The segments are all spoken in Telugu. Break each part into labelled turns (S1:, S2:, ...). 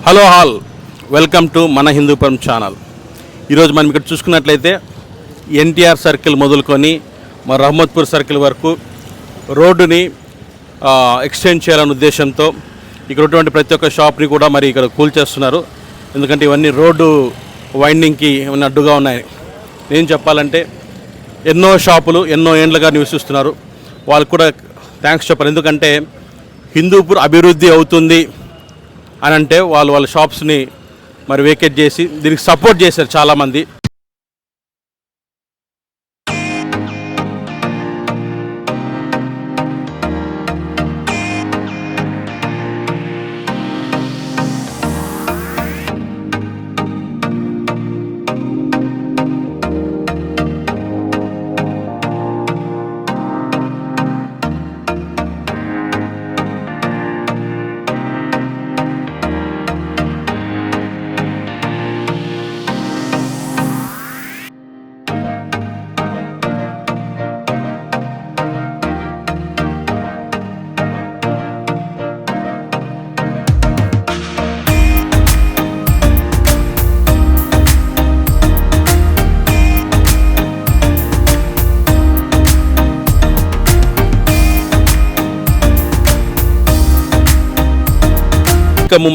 S1: హలో హాల్, వెల్కమ్ టు మన హిందూపురం ఛానల్. ఈరోజు మనం ఇక్కడ చూసుకున్నట్లయితే ఎన్టీఆర్ సర్కిల్ మొదలుకొని మన రహమత్పూర్ సర్కిల్ వరకు రోడ్డుని ఎక్స్టెండ్ చేయాలనే ఉద్దేశంతో ఇక్కడ ఉన్నటువంటి ప్రతి ఒక్క షాప్ని కూడా మరి ఇక్కడ కూల్చేస్తున్నారు. ఎందుకంటే ఇవన్నీ రోడ్డు వైండింగ్కి ఏమైనా అడ్డుగా ఉన్నాయి. నేను చెప్పాలంటే ఎన్నో షాపులు ఎన్నో ఏండ్లుగా నివసిస్తున్నారు, వాళ్ళకు కూడా థ్యాంక్స్ చెప్పాలి. ఎందుకంటే హిందూపూర్ అభివృద్ధి అవుతుంది అని అంటే వాళ్ళ షాప్స్ని మరి వేకేట్ చేసి దీనికి సపోర్ట్ చేశారు చాలామంది.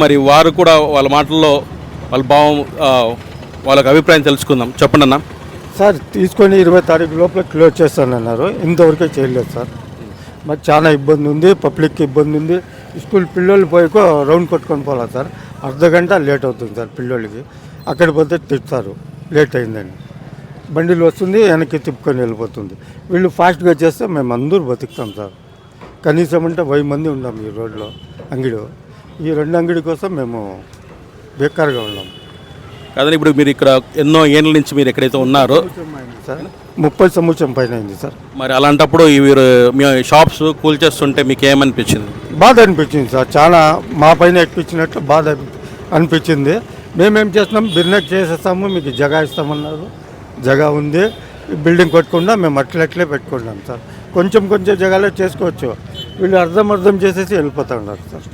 S1: మరి వారు కూడా వాళ్ళ మాటల్లో వాళ్ళ భావం వాళ్ళకి అభిప్రాయం తెలుసుకుందాం. చెప్పండి అన్న.
S2: సార్ తీసుకొని 20 తారీఖు లోపల క్లోజ్ చేస్తానన్నారు, ఇంతవరకే చేయలేదు సార్. మాకు చాలా ఇబ్బంది ఉంది, పబ్లిక్కి ఇబ్బంది ఉంది. స్కూల్ పిల్లలు పోయికో రౌండ్ కొట్టుకొని పోవాలి సార్. అర్ధగంట లేట్ అవుతుంది సార్ పిల్లలకి. అక్కడ పోతే తిప్పుతారు లేట్ అయిందని. బండిలు వస్తుంది, వెనక్కి తిప్పుకొని వెళ్ళిపోతుంది. వీళ్ళు ఫాస్ట్గా చేస్తే మేము అందరూ బతుకుతాం సార్. కనీసం అంటే 1000 మంది ఉన్నాం ఈ రోడ్లో. అంగిడి ఈ 2 అంగడి కోసం మేము బేకారుగా ఉన్నాం.
S1: కాదని ఇప్పుడు మీరు ఇక్కడ ఎన్నో ఏళ్ళ నుంచి మీరు ఎక్కడైతే ఉన్నారో
S2: సార్ 30 సంవత్సరం పైన అయింది సార్.
S1: మరి అలాంటప్పుడు మీ షాప్స్ కూల్చేస్తుంటే మీకు ఏమనిపించింది?
S2: బాధ అనిపించింది సార్. చాలా మా పైన ఎక్కించినట్లు బాధ అనిపించింది. మేమేం చేస్తున్నాం, బిజినెస్ చేసేస్తాము, మీకు జగా ఇస్తామన్నారు. జగా ఉంది, బిల్డింగ్ కొట్టకుండా మేము అట్లట్లే పెట్టుకున్నాం సార్. కొంచెం జగాలో చేసుకోవచ్చు. వీళ్ళు అర్థం చేసేసి వెళ్ళిపోతా ఉన్నారు సార్.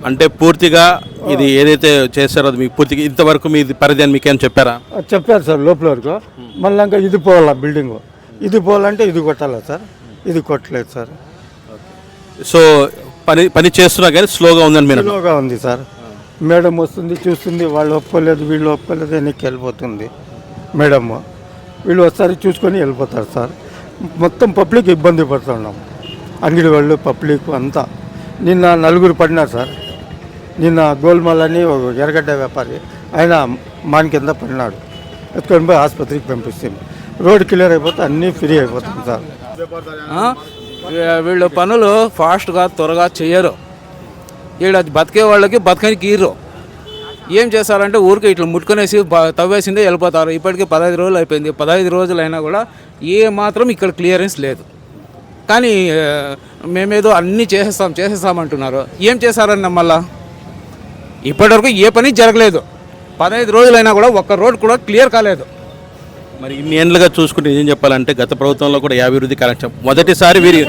S1: అంటే పూర్తిగా ఇది ఏదైతే చేస్తారో అది మీకు పూర్తిగా ఇంతవరకు మీ పరిధి అని మీకేం చెప్పారా?
S2: చెప్పారు సార్ లోపల వరకు. మళ్ళీ ఇంకా ఇది పోవాలా బిల్డింగ్, ఇది పోవాలంటే ఇది కొట్టాలా సార్. ఇది కొట్టలేదు సార్.
S1: సో పని చేస్తున్నా కానీ స్లోగా ఉందని మీరు?
S2: స్లోగా ఉంది సార్. మేడం వస్తుంది, చూస్తుంది, వాళ్ళు ఒప్పుకోలేదు, వీళ్ళు ఒప్పుకోలేదు, వెనక్కి వెళ్ళిపోతుంది మేడమ్. వీళ్ళు ఒకసారి చూసుకొని వెళ్ళిపోతారు సార్. మొత్తం పబ్లిక్ ఇబ్బంది పడుతున్నాం, అంగడి వాళ్ళు పబ్లిక్ అంతా. నిన్న 4 పడినారు సార్. నిన్న గోల్మాల్ అని ఒక ఎర్రగడ్డ వ్యాపారి, ఆయన మాన్ కింద పడినాడు. ఎత్తుకొని పోయి ఆసుపత్రికి పంపిస్తుంది. రోడ్ క్లియర్ అయిపోతే అన్నీ ఫ్రీ అయిపోతుంది సార్.
S3: వీళ్ళు పనులు ఫాస్ట్గా త్వరగా చేయరు. వీళ్ళు బతికే వాళ్ళకి బతకనికి ఈరు. ఏం చేస్తారంటే ఊరికి ఇట్లా ముట్టుకునేసి తవ్వేసిందే వెళ్ళిపోతారు. ఇప్పటికీ 15 రోజులు అయిపోయింది. 15 రోజులు అయినా కూడా ఏ మాత్రం ఇక్కడ క్లియరెన్స్ లేదు. కానీ మేమేదో అన్నీ చేసేస్తామంటున్నారు. ఏం చేశారన్న మళ్ళా ఇప్పటివరకు ఏ పని జరగలేదు. 15 రోజులైనా కూడా ఒక్క రోడ్ కూడా క్లియర్ కాలేదు.
S1: మరి ఇన్ని ఏళ్ళుగా చూసుకుంటే ఏం చెప్పాలంటే గత ప్రభుత్వంలో కూడా అభివృద్ధి కార్యక్రమం మొదటిసారి వీరి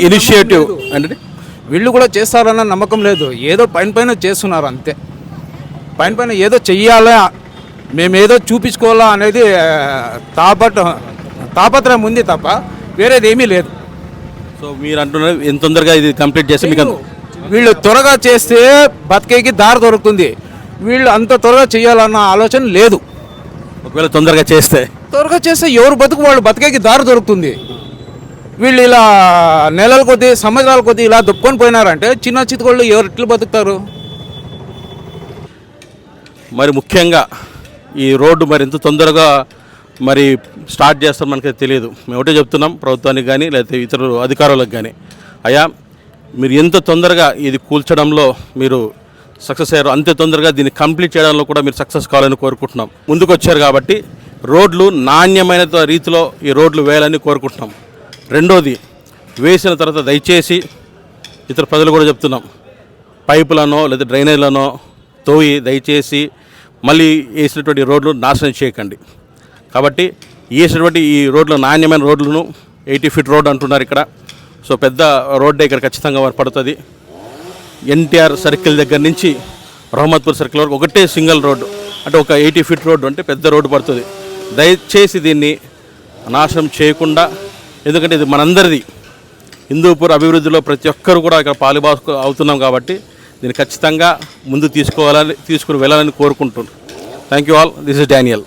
S1: ఇనిషియేటివ్ అంటే
S3: వీళ్ళు కూడా చేస్తారన్న నమ్మకం లేదు. ఏదో పైన చేస్తున్నారు అంతే. పైన ఏదో చెయ్యాలా, మేమేదో చూపించుకోవాలా అనేది తాపత్రయం ఉంది తప్ప వేరేది ఏమీ లేదు.
S1: సో మీరు అంటున్నారు ఎంత తొందరగా ఇది కంప్లీట్ చేస్తే మీకు
S3: వీళ్ళు త్వరగా చేస్తే బతికేకి దారి దొరుకుతుంది. వీళ్ళు అంత త్వరగా చేయాలన్న ఆలోచన లేదు.
S1: ఒకవేళ త్వరగా చేస్తే
S3: ఎవరు బతుకు వాళ్ళు బతికేకి దారి దొరుకుతుంది. వీళ్ళు ఇలా నెలల కొద్దీ సంవత్సరాల కొద్దీ ఇలా దుప్పుకొని పోయినారంటే చిన్న చితుకోళ్ళు ఎవరు ఎట్లు బతుకుతారు?
S1: మరి ముఖ్యంగా ఈ రోడ్డు మరి ఎంత తొందరగా మరి స్టార్ట్ చేస్తారో మనకి తెలియదు. మేము ఒకటే చెప్తున్నాం ప్రభుత్వానికి కానీ లేకపోతే ఇతర అధికారులకు కానీ, అయ్యా మీరు ఎంత తొందరగా ఇది కూల్చడంలో మీరు సక్సెస్ అయ్యారు, అంతే తొందరగా దీన్ని కంప్లీట్ చేయడంలో కూడా మీరు సక్సెస్ కావాలని కోరుకుంటున్నాం. ముందుకు వచ్చారు కాబట్టి రోడ్లు నాణ్యమైన రీతిలో ఈ రోడ్లు వేయాలని కోరుకుంటున్నాం. రెండోది, వేసిన తర్వాత దయచేసి ఇతర ప్రజలు కూడా చెప్తున్నాం, పైపులనో లేదా డ్రైనేజ్లనో తోయి దయచేసి మళ్ళీ వేసినటువంటి రోడ్లు నాశనం చేయకండి. కాబట్టి వేసినటువంటి ఈ రోడ్లు నాణ్యమైన రోడ్లను 80 ఫీట్ రోడ్ అంటున్నారు ఇక్కడ. సో పెద్ద రోడ్డే ఇక్కడ ఖచ్చితంగా పడుతుంది. ఎన్టీఆర్ సర్కిల్ దగ్గర నుంచి రహమత్పూర్ సర్కిల్ వరకు ఒకటే సింగిల్ రోడ్డు, అంటే ఒక 80 ఫీట్ రోడ్డు, అంటే పెద్ద రోడ్డు పడుతుంది. దయచేసి దీన్ని నాశనం చేయకుండా, ఎందుకంటే ఇది మనందరిది, హిందూపూర్ అభివృద్ధిలో ప్రతి ఒక్కరు కూడా ఇక్కడ పాలుభాగం అవుతున్నాం కాబట్టి దీన్ని ఖచ్చితంగా ముందు తీసుకుని వెళ్ళాలని కోరుకుంటున్నాను. Thank you all. This is Daniel.